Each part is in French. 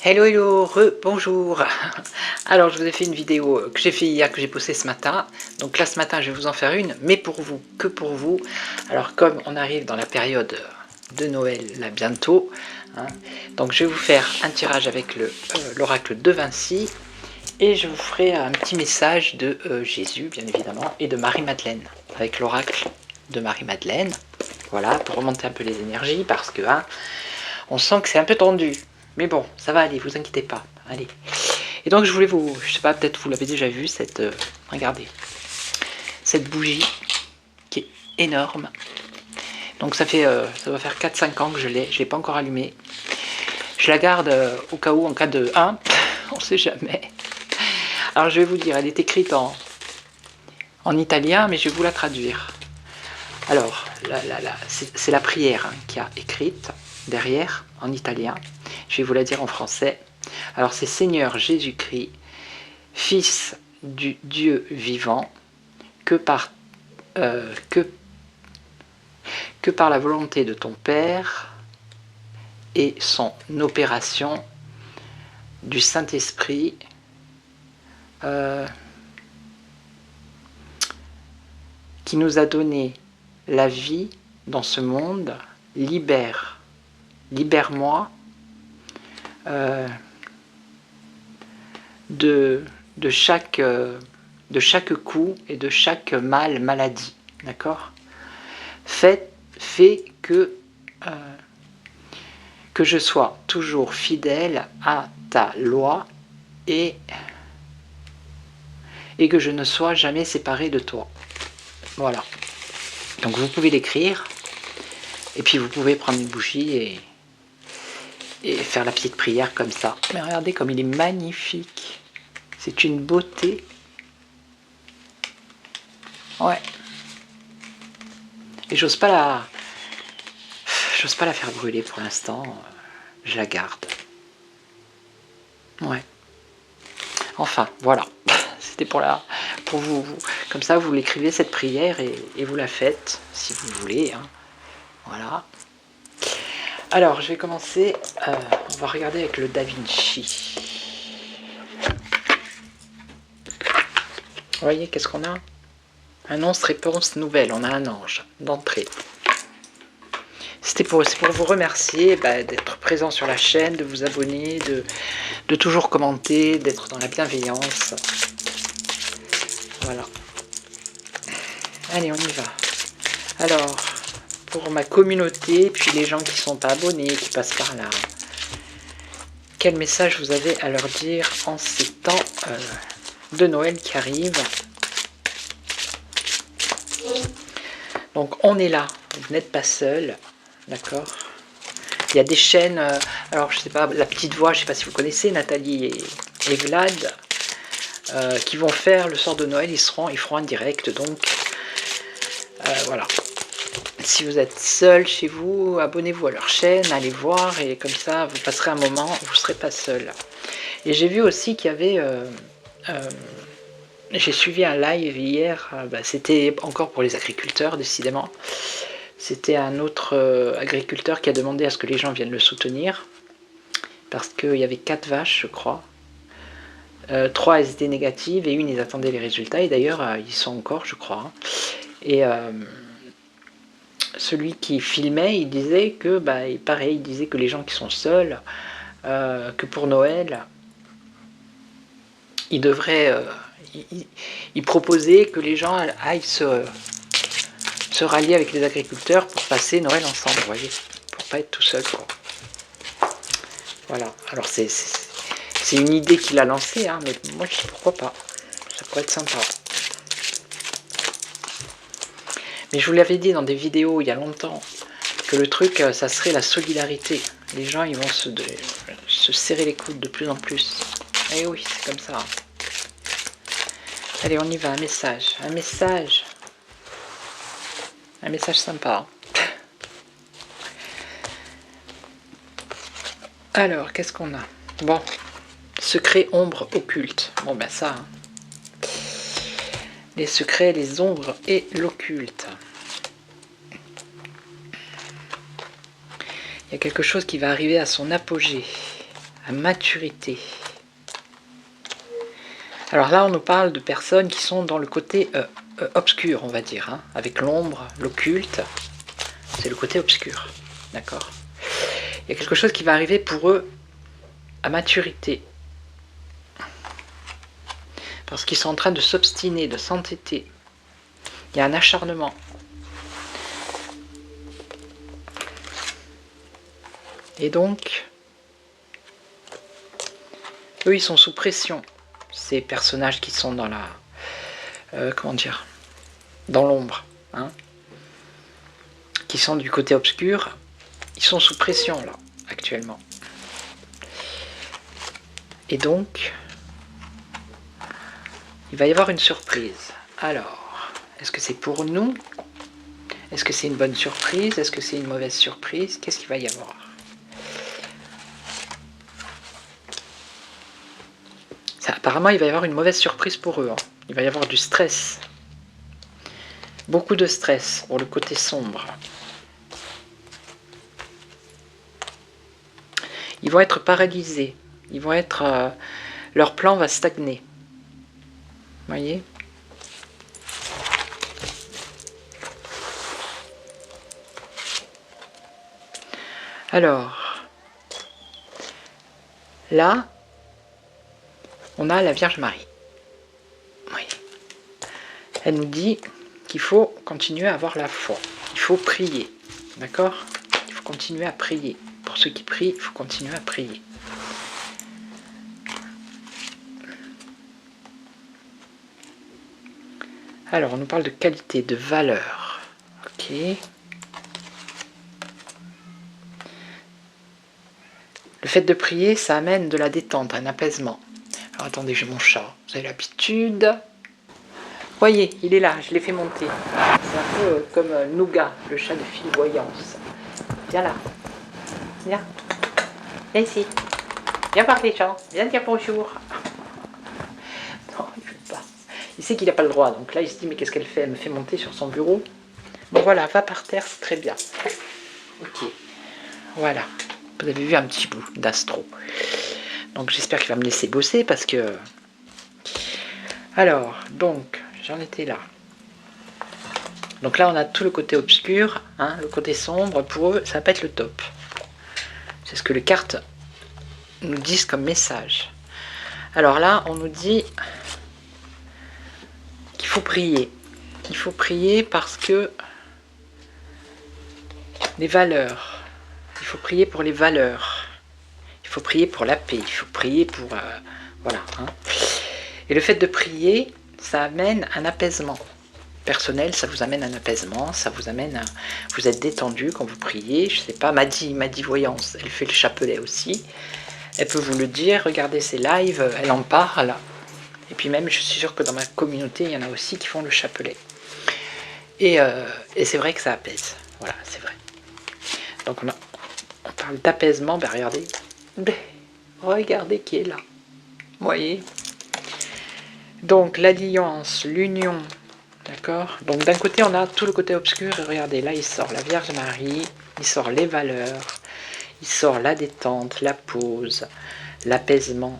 Hello hello, bonjour. Alors je vous ai fait une vidéo que j'ai fait hier, que j'ai postée ce matin. Donc là ce matin je vais vous en faire une, mais pour vous, que pour vous. Alors comme on arrive dans la période de Noël là bientôt, hein, donc je vais vous faire un tirage avec l'oracle de Vinci. Et je vous ferai un petit message de Jésus bien évidemment, et de Marie-Madeleine, avec l'oracle de Marie-Madeleine. Voilà, pour remonter un peu les énergies, parce que hein, on sent que c'est un peu tendu. Mais bon, ça va aller, vous inquiétez pas. Allez. Et donc je voulais vous, je sais pas, peut-être vous l'avez déjà vu, cette, regardez, cette bougie qui est énorme. Donc ça fait, ça va faire 4-5 ans que je l'ai pas encore allumée. Je la garde au cas où, en cas de 1, on sait jamais. Alors je vais vous dire, elle est écrite en italien, mais je vais vous la traduire. Alors, c'est la prière hein, qui a écrite derrière, en italien. Je vais vous la dire en français. Alors c'est Seigneur Jésus-Christ, Fils du Dieu vivant, que par la volonté de ton Père et son opération du Saint-Esprit, qui nous a donné la vie dans ce monde, libère-moi de chaque coup et de chaque maladie, d'accord. Fait que je sois toujours fidèle à ta loi et que je ne sois jamais séparé de toi. Voilà. Donc vous pouvez l'écrire, et puis vous pouvez prendre une bougie et faire la petite prière comme ça. Mais regardez comme il est magnifique. C'est une beauté. Ouais. Et j'ose pas la faire brûler pour l'instant. Je la garde. Ouais. Enfin, voilà. C'était pour vous. Comme ça, vous l'écrivez cette prière et vous la faites si vous voulez. Hein. Voilà. Alors, je vais commencer. On va regarder avec le Da Vinci. Vous voyez, qu'est-ce qu'on a? Annonce-réponse nouvelle. On a un ange d'entrée. C'est pour vous remercier d'être présent sur la chaîne, de vous abonner, de toujours commenter, d'être dans la bienveillance. Voilà. Allez, on y va. Alors, pour ma communauté, puis les gens qui ne sont pas abonnés, qui passent par là, quel message vous avez à leur dire en ces temps de Noël qui arrivent? Donc, on est là. Vous n'êtes pas seul. D'accord. Il y a des chaînes, alors je sais pas, La Petite Voix, je sais pas si vous connaissez, Nathalie et Vlad, qui vont faire le soir de Noël, ils feront un direct, donc voilà. Si vous êtes seul chez vous, abonnez-vous à leur chaîne, allez voir, et comme ça, vous passerez un moment, vous ne serez pas seul. Et j'ai vu aussi qu'il y avait, j'ai suivi un live hier, c'était encore pour les agriculteurs, décidément. C'était un autre agriculteur qui a demandé à ce que les gens viennent le soutenir, parce qu'il y avait 4 vaches, je crois. 3 elles étaient négatives et une ils attendaient les résultats, et d'ailleurs ils sont encore, je crois. Et celui qui filmait, il disait que, pareil, il disait que les gens qui sont seuls, que pour Noël, il devrait, il proposait que les gens aillent se rallier avec les agriculteurs pour passer Noël ensemble, vous voyez, pour pas être tout seul, quoi. Voilà, alors c'est une idée qu'il a lancée, hein, mais moi je dis pourquoi pas, ça pourrait être sympa. Mais je vous l'avais dit dans des vidéos il y a longtemps, que le truc, ça serait la solidarité. Les gens, ils vont se serrer les coudes de plus en plus. Et oui, c'est comme ça. Allez, on y va, un message sympa. Alors, qu'est-ce qu'on a? Bon, secret, ombre, occulte. Bon, ben ça, hein. Les secrets, les ombres et l'occulte. Il y a quelque chose qui va arriver à son apogée. à maturité. Alors là, on nous parle de personnes qui sont dans le côté obscur, on va dire, hein, avec l'ombre, l'occulte. C'est le côté obscur, d'accord? Il y a quelque chose qui va arriver pour eux à maturité. Parce qu'ils sont en train de s'obstiner, de s'entêter. Il y a un acharnement. Et donc, eux, ils sont sous pression. Ces personnages qui sont dans la... comment dire? Dans l'ombre. Hein, qui sont du côté obscur. Ils sont sous pression, là, actuellement. Et donc, il va y avoir une surprise. Alors, est-ce que c'est pour nous? Est-ce que c'est une bonne surprise? Est-ce que c'est une mauvaise surprise? Qu'est-ce qu'il va y avoir? Apparemment, il va y avoir une mauvaise surprise pour eux. Hein. Il va y avoir du stress. Beaucoup de stress pour le côté sombre. Ils vont être paralysés. Ils vont être... leur plan va stagner. Vous voyez? Alors, là, on a la Vierge Marie. Oui. Elle nous dit qu'il faut continuer à avoir la foi. Il faut prier. D'accord? Il faut continuer à prier. Pour ceux qui prient, il faut continuer à prier. Alors, on nous parle de qualité, de valeur. Ok. Le fait de prier, ça amène de la détente, un apaisement. Alors attendez, j'ai mon chat, vous avez l'habitude. Voyez, il est là, je l'ai fait monter. C'est un peu comme Nougat, le chat de fille-voyance. Viens là. Viens. Viens ici. Viens parler, chat. Viens dire bonjour. Non, il ne veut pas. Il sait qu'il n'a pas le droit, donc là il se dit, mais qu'est-ce qu'elle fait? Elle me fait monter sur son bureau. Bon voilà, va par terre, c'est très bien. Ok. Voilà. Vous avez vu un petit bout d'astro. Donc j'espère qu'il va me laisser bosser parce que... Alors, donc, j'en étais là. Donc là, on a tout le côté obscur, hein, le côté sombre. Pour eux, ça va pas être le top. C'est ce que les cartes nous disent comme message. Alors là, on nous dit qu'il faut prier. Il faut prier parce que les valeurs... Il faut prier pour les valeurs. Il faut prier pour la paix. Il faut prier pour... voilà. Hein. Et le fait de prier, ça amène un apaisement. Personnel, ça vous amène un apaisement. Ça vous amène... vous êtes détendu quand vous priez. Je sais pas, Maddy Voyance, elle fait le chapelet aussi. Elle peut vous le dire. Regardez ses lives, elle en parle. Et puis même, je suis sûr que dans ma communauté, il y en a aussi qui font le chapelet. Et c'est vrai que ça apaise. Voilà, c'est vrai. Donc on parle d'apaisement, ben regardez qui est là. Vous voyez? Donc l'alliance, l'union, d'accord? Donc d'un côté on a tout le côté obscur, et regardez, là il sort la Vierge Marie, il sort les valeurs, il sort la détente, la pause, l'apaisement.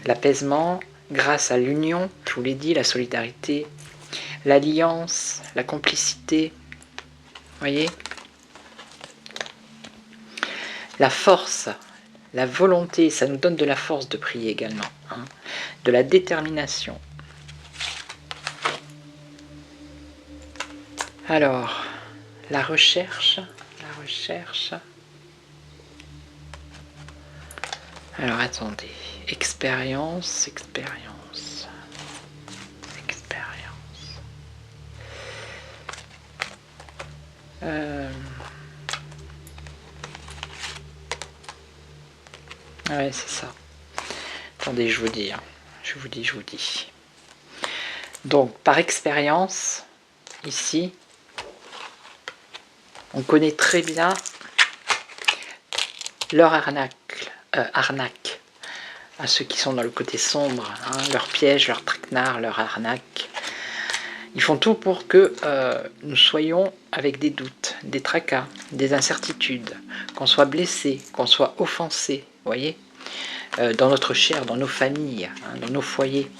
L'apaisement grâce à l'union, je vous l'ai dit, la solidarité, l'alliance, la complicité, vous voyez? La force, la volonté, ça nous donne de la force de prier également, hein, de la détermination. Alors, la recherche. Alors attendez, expérience. Ouais, c'est ça. Attendez, je vous dis. Donc, par expérience, ici, on connaît très bien leur arnaque à ceux qui sont dans le côté sombre, hein, leur piège, leur traquenard, leur arnaque. Ils font tout pour que nous soyons avec des doutes, des tracas, des incertitudes, qu'on soit blessé, qu'on soit offensé. Vous voyez, dans notre chair, dans nos familles, hein, dans nos foyers.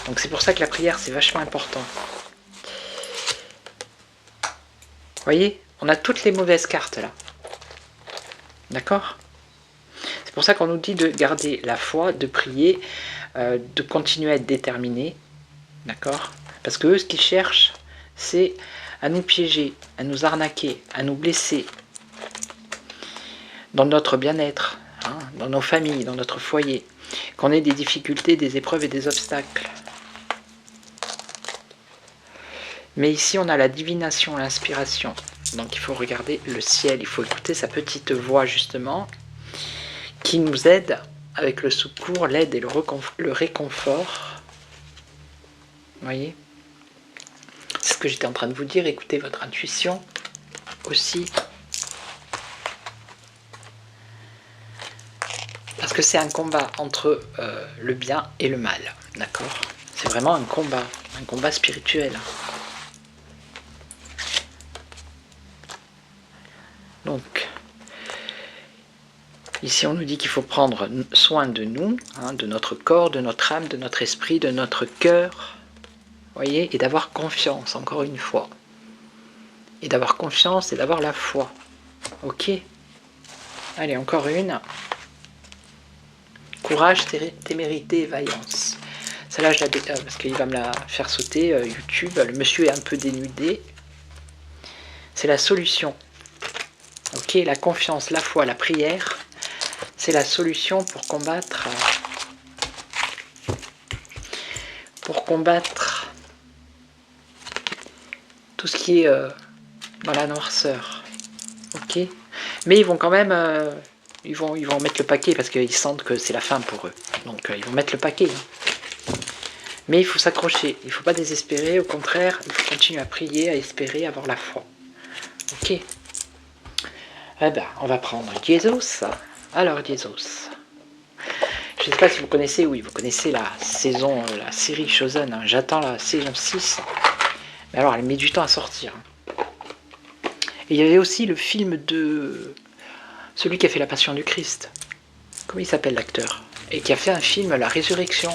Donc c'est pour ça que la prière, c'est vachement important. Vous voyez, on a toutes les mauvaises cartes là. D'accord? C'est pour ça qu'on nous dit de garder la foi, de prier, de continuer à être déterminé. D'accord? Parce que eux, ce qu'ils cherchent, c'est à nous piéger, à nous arnaquer, à nous blesser dans notre bien-être, hein, dans nos familles, dans notre foyer, qu'on ait des difficultés, des épreuves et des obstacles. Mais ici, on a la divination, l'inspiration. Donc il faut regarder le ciel, il faut écouter sa petite voix justement, qui nous aide avec le secours, l'aide et le réconfort. Vous voyez? C'est ce que j'étais en train de vous dire, écoutez votre intuition aussi. Parce que c'est un combat entre le bien et le mal, d'accord? C'est vraiment un combat spirituel. Donc, ici on nous dit qu'il faut prendre soin de nous, hein, de notre corps, de notre âme, de notre esprit, de notre cœur, voyez, et d'avoir confiance, encore une fois. Et d'avoir confiance et d'avoir la foi. Ok? Allez, encore une. Courage, témérité et vaillance. Celle-là, je la déteste parce qu'il va me la faire sauter, YouTube. Le monsieur est un peu dénudé. C'est la solution. Ok, la confiance, la foi, la prière, c'est la solution pour combattre tout ce qui est dans la noirceur. Ok, mais ils vont quand même, ils vont mettre le paquet parce qu'ils sentent que c'est la fin pour eux. Donc ils vont mettre le paquet. Hein. Mais il faut s'accrocher, il ne faut pas désespérer. Au contraire, il faut continuer à prier, à espérer, à avoir la foi. Ok. Eh ben, on va prendre Jesus. Alors, Jesus. Je ne sais pas si vous connaissez, oui, vous connaissez la saison, la série Chosen. Hein. J'attends la saison 6. Mais alors, elle met du temps à sortir. Et il y avait aussi le film de celui qui a fait La Passion du Christ. Comment il s'appelle l'acteur? Et qui a fait un film, La Résurrection.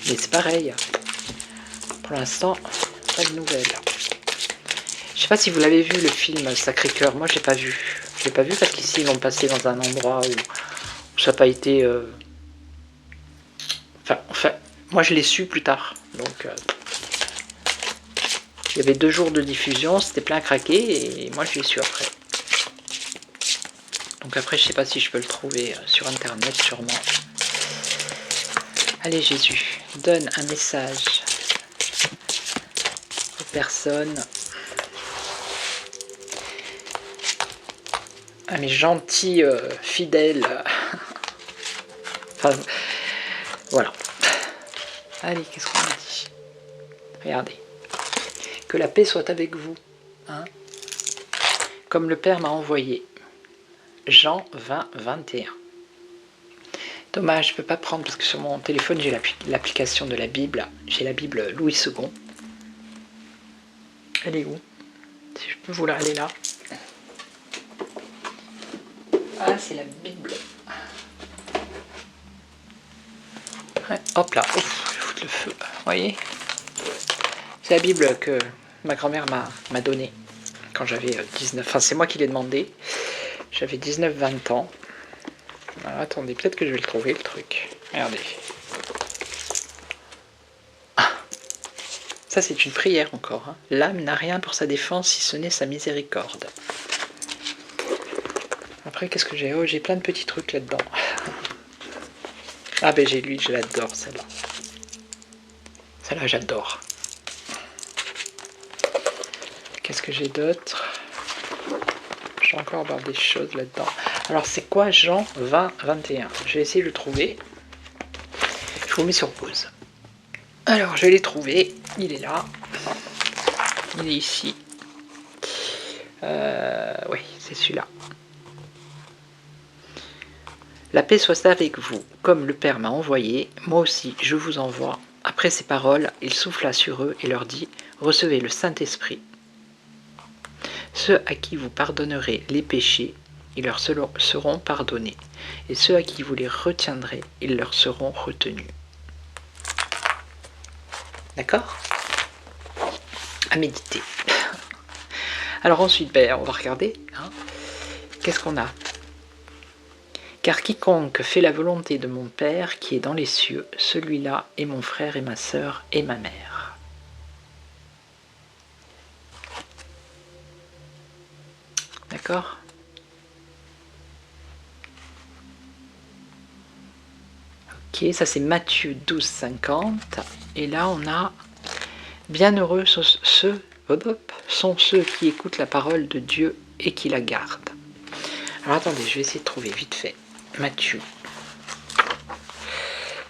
Mais c'est pareil. Pour l'instant, pas de nouvelles. Je sais pas si vous l'avez vu le film Sacré-Cœur, moi je l'ai pas vu. Je l'ai pas vu parce qu'ici ils l'ont passé dans un endroit où ça n'a pas été... Enfin, moi je l'ai su plus tard. Donc il y avait 2 jours de diffusion, c'était plein à craquer et moi je l'ai su après. Donc après je sais pas si je peux le trouver sur internet sûrement. Allez Jésus, donne un message aux personnes. À mes gentils fidèles. Enfin, voilà. Allez, qu'est-ce qu'on a dit? Regardez. Que la paix soit avec vous. Hein, comme le Père m'a envoyé. Jean 20, 21. Dommage, je ne peux pas prendre parce que sur mon téléphone, j'ai l'application de la Bible. J'ai la Bible Louis II. Elle est où? Si je peux vous la aller là. Ah, c'est la Bible. Ouais, hop là, ouf, je vais foutre le feu. Vous voyez? C'est la Bible que ma grand-mère m'a donnée quand j'avais 19... Enfin, c'est moi qui l'ai demandé. J'avais 19-20 ans. Alors, attendez, peut-être que je vais le trouver, le truc. Regardez. Ah, ça, c'est une prière encore. Hein. L'âme n'a rien pour sa défense si ce n'est sa miséricorde. Après, qu'est-ce que j'ai? Oh, j'ai plein de petits trucs là-dedans. Ah ben j'ai lui, je l'adore celle-là. Celle-là, j'adore. Qu'est-ce que j'ai d'autre? Je vais encore avoir des choses là-dedans. Alors, c'est quoi Jean 20, 21? Je vais essayer de le trouver. Je vous mets sur pause. Alors, je l'ai trouvé. Il est là. Il est ici. Oui, c'est celui-là. La paix soit avec vous, comme le Père m'a envoyé, moi aussi je vous envoie. Après ces paroles, il souffla sur eux et leur dit, recevez le Saint-Esprit. Ceux à qui vous pardonnerez les péchés, ils leur seront pardonnés, et ceux à qui vous les retiendrez, ils leur seront retenus. D'accord? À méditer. Alors ensuite, on va regarder. Hein. Qu'est-ce qu'on a? Car quiconque fait la volonté de mon Père qui est dans les cieux, celui-là est mon frère et ma sœur et ma mère. D'accord? Ok, ça c'est Matthieu 12, 50. Et là on a bienheureux sont ceux qui écoutent la parole de Dieu et qui la gardent. Alors attendez, je vais essayer de trouver vite fait. Matthieu.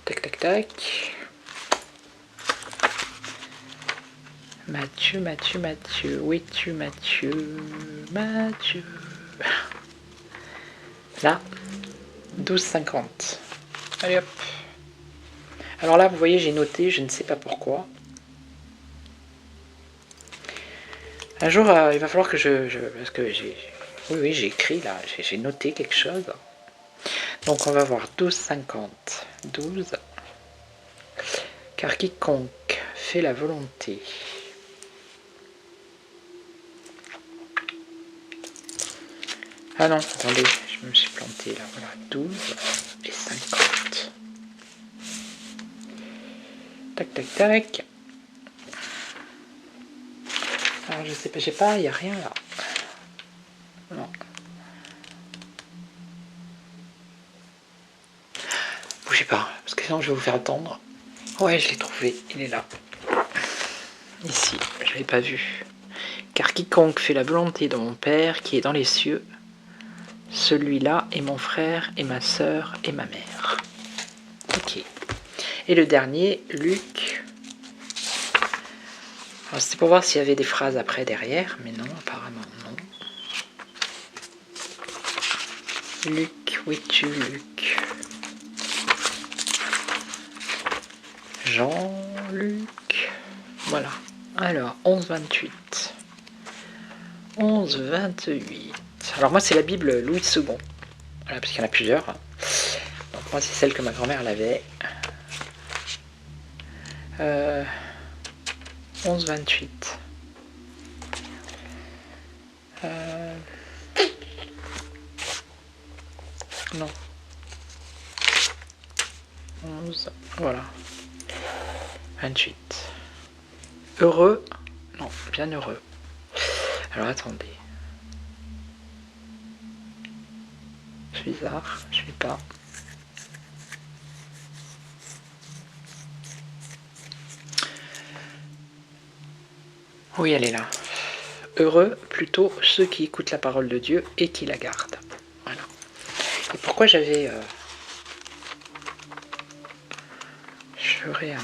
Tac, tac, tac. Matthieu. Où es-tu, Matthieu? Là, 12,50. Allez hop. Alors là, vous voyez, j'ai noté, je ne sais pas pourquoi. Un jour, il va falloir que parce que oui, j'ai écrit là, j'ai noté quelque chose. Donc on va voir 12,50. 12. Car quiconque fait la volonté. Ah non, attendez, je me suis planté là. Voilà, 12 et 50. Tac, tac, tac. Alors je sais pas, j'ai pas, il n'y a rien là. Non. Bougez pas, parce que sinon je vais vous faire attendre. Ouais, je l'ai trouvé, il est là. Ici, je ne l'avais pas vu. Car quiconque fait la volonté de mon Père qui est dans les cieux, celui-là est mon frère et ma sœur et ma mère. Ok. Et le dernier, Luc. Alors c'était pour voir s'il y avait des phrases après derrière, mais non, apparemment non. Luc, où es-tu, Luc? Jean-Luc. Voilà. Alors, 11,28. 11,28. Alors moi c'est la Bible Louis II. Voilà, parce qu'il y en a plusieurs. Donc moi c'est celle que ma grand-mère l'avait. 11,28. Non. 11. Voilà. 28. Heureux. Non, bien heureux. Alors attendez. C'est bizarre, je vais pas. Oui, elle est là. Heureux, plutôt ceux qui écoutent la parole de Dieu et qui la gardent. Voilà. Et pourquoi j'avais... Je ferai un...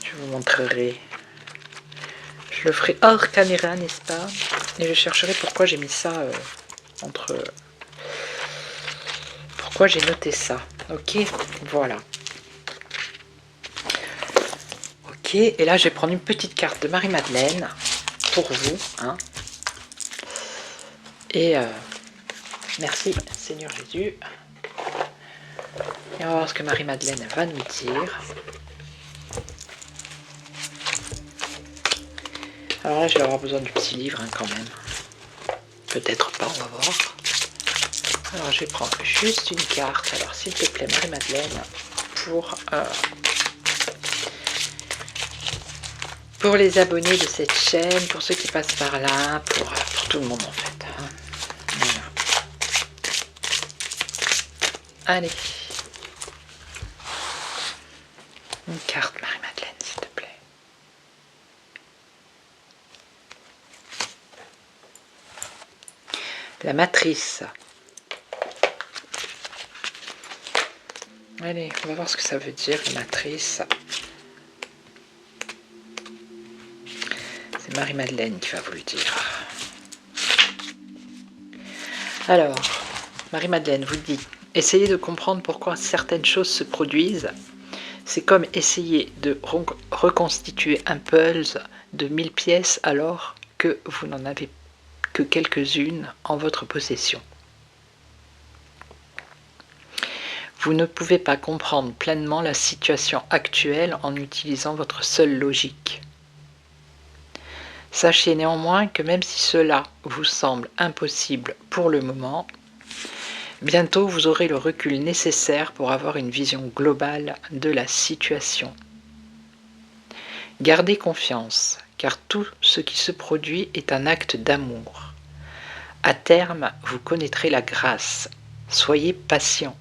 Je vous montrerai. Je le ferai hors caméra, n'est-ce pas? Et je chercherai pourquoi j'ai mis ça entre... Pourquoi j'ai noté ça. Ok, voilà. Ok, et là je vais prendre une petite carte de Marie-Madeleine pour vous. Hein. Et merci Seigneur Jésus. Et on va voir ce que Marie-Madeleine va nous dire. Alors là je vais avoir besoin du petit livre hein, quand même. Peut-être pas, on va voir. Alors je vais prendre juste une carte. Alors s'il te plaît Marie-Madeleine, pour les abonnés de cette chaîne, pour ceux qui passent par là, pour tout le monde en fait. Hein. Voilà. Allez. Une carte Marie-Madeleine, s'il te plaît. La matrice. Allez, on va voir ce que ça veut dire, la matrice. C'est Marie-Madeleine qui va vous le dire. Alors, Marie-Madeleine vous dit, essayez de comprendre pourquoi certaines choses se produisent. C'est comme essayer de reconstituer un puzzle de 1000 pièces alors que vous n'en avez que quelques-unes en votre possession. Vous ne pouvez pas comprendre pleinement la situation actuelle en utilisant votre seule logique. Sachez néanmoins que même si cela vous semble impossible pour le moment, bientôt vous aurez le recul nécessaire pour avoir une vision globale de la situation. Gardez confiance, car tout ce qui se produit est un acte d'amour. À terme, vous connaîtrez la grâce. Soyez patient.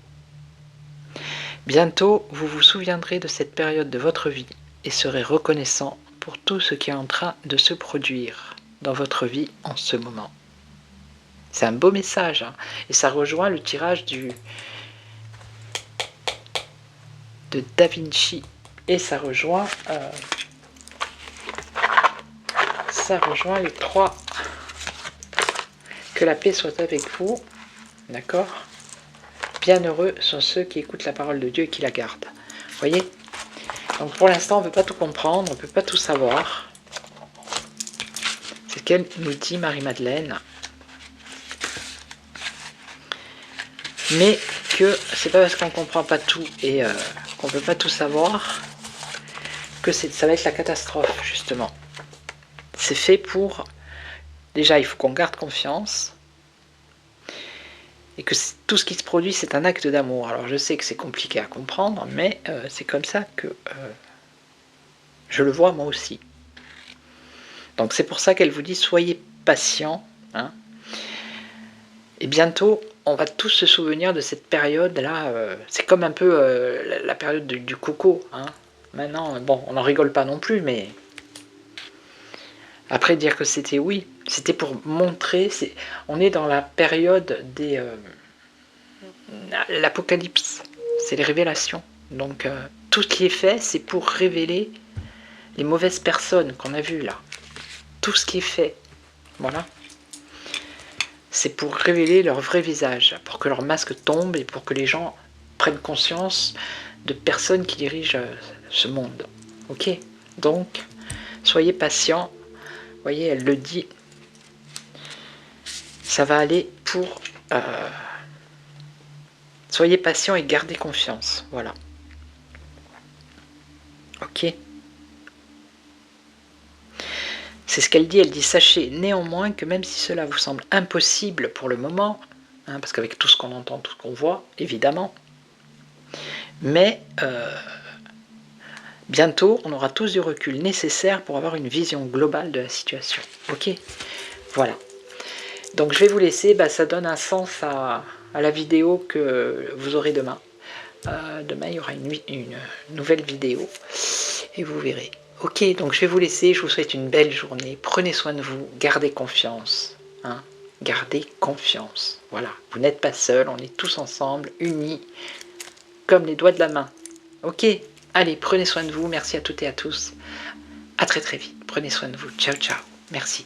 Bientôt, vous vous souviendrez de cette période de votre vie et serez reconnaissant pour tout ce qui est en train de se produire dans votre vie en ce moment. C'est un beau message, hein, et ça rejoint le tirage de Da Vinci, et ça rejoint les 3. Que la paix soit avec vous, d'accord? Bienheureux sont ceux qui écoutent la parole de Dieu et qui la gardent. Vous voyez? Donc pour l'instant, on ne peut pas tout comprendre, on ne peut pas tout savoir. C'est ce qu'elle nous dit, Marie-Madeleine. Mais que c'est pas parce qu'on ne comprend pas tout et qu'on ne peut pas tout savoir que ça va être la catastrophe, justement. C'est fait pour... Déjà, il faut qu'on garde confiance. Et que tout ce qui se produit, c'est un acte d'amour. Alors je sais que c'est compliqué à comprendre, mais c'est comme ça que je le vois moi aussi. Donc c'est pour ça qu'elle vous dit, soyez patient. Hein. Et bientôt, on va tous se souvenir de cette période-là. C'est comme un peu la période du coco. Hein. Maintenant, bon, on n'en rigole pas non plus, mais... Après dire que c'était oui, c'était pour montrer, on est dans la période des l'apocalypse, c'est les révélations. Donc tout ce qui est fait, c'est pour révéler les mauvaises personnes qu'on a vues là. Tout ce qui est fait, voilà. C'est pour révéler leur vrai visage, pour que leur masque tombe et pour que les gens prennent conscience de personnes qui dirigent ce monde. Ok? Donc, soyez patients. Vous voyez, elle le dit, ça va aller pour... soyez patient et gardez confiance, voilà. Ok. C'est ce qu'elle dit, sachez néanmoins que même si cela vous semble impossible pour le moment, hein, parce qu'avec tout ce qu'on entend, tout ce qu'on voit, évidemment, mais bientôt, on aura tous du recul nécessaire pour avoir une vision globale de la situation. Ok, voilà. Donc je vais vous laisser, ça donne un sens à la vidéo que vous aurez demain. Demain, il y aura une nouvelle vidéo et vous verrez. Ok, donc je vais vous laisser, je vous souhaite une belle journée. Prenez soin de vous, gardez confiance. Hein, gardez confiance. Voilà, vous n'êtes pas seul, on est tous ensemble, unis, comme les doigts de la main. Ok, allez, prenez soin de vous, merci à toutes et à tous. À très très vite, prenez soin de vous, ciao ciao, merci.